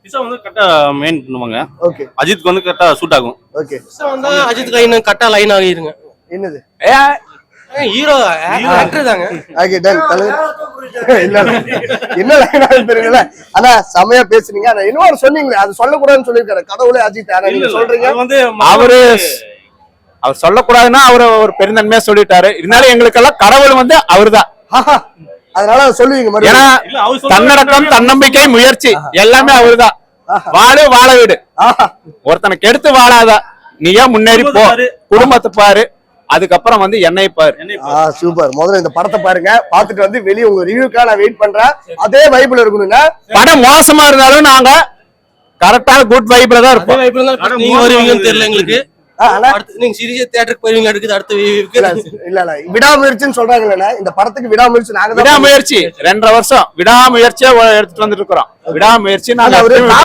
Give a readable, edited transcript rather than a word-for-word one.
திஷா வந்து கரெக்டா மெயின் பண்ணுவாங்க. ஓகே. அஜித்க்கு வந்து கரெக்டா சூட் ஆகும். ஓகே. திஷா வந்து அஜித் லைன் கரெக்டா லைன் ஆகிருங்க. என்னது ஹீரோ ஆக்டர் தாங்க. ஓகே டன் தலைவர். இல்ல என்ன லைன் தெரியல. ஆனா செமையா பேசுறீங்க. ஆனா இன்னொரு சொன்னீங்களே அது சொல்லக்கூடாதுன்னு சொல்லிருக்காரு கடவுளே அஜித். ஆனா நீங்க சொல்றீங்க வந்து அவர் சொல்லக்கூடாதுன்னா அவரு ஒரு பெருந்தன்மையா சொல்லிட்டாரு. இருந்தாலும் எங்களுக்கு எல்லாம் கடவுள் வந்து அவர்தான். அதனால சொல்லுவீங்க. ஏன்னா தன்னடக்கம், தன்னம்பிக்கை, முயற்சி எல்லாமே அவருதான். வாழ வீடு. ஒருத்தனை கெடுத்து வாழாதா, நீ ஏன் முன்னேறி போ, குடும்பத்தை பாரு, அதுக்கப்புறம் வந்து என்னை பாரு. சூப்பர். முதல்ல இந்த படத்தை பாருங்க, பாத்துட்டு வந்து வெளியே உங்க ரிவ்யூக்காக நான் வெயிட் பண்றேன். அதே வைப்ல இருக்கணுங்க. படம் மோசமா இருந்தாலும் நாங்க கரெக்டான குட் வைப்ல தான் இருப்போம். நீங்க வருவீங்கன்னு தெரியல எங்களுக்கு. நீங்க சீரியஸா தியேட்டருக்கு போயிருவீங்க அடுத்து இல்ல விடாமுயற்சின்னு சொல்றாங்கல்ல, இந்த படத்துக்கு விடாமுயற்சி நாங்க விடாமுயற்சி 2.5 வருஷம் விடாமுயற்சியா எடுத்துட்டு வந்துட்டு இருக்கிறோம். விடாமுயற்சி நாங்க